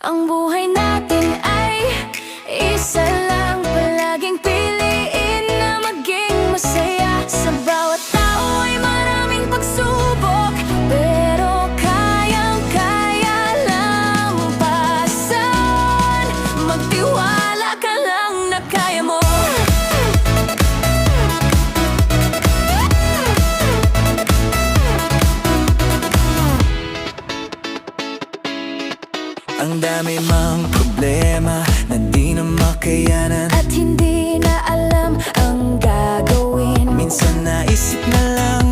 Ang buhay natin ay isa lang. Palaging piliin na maging masaya. Sa bawat tao ay maraming pagsubok, pero kayang-kaya lampasan. Magtiwala ka lang na kaya mo. Ang dami mang problema na di na makayanan, At hindi na alam ang gagawin. minsan naisip na lang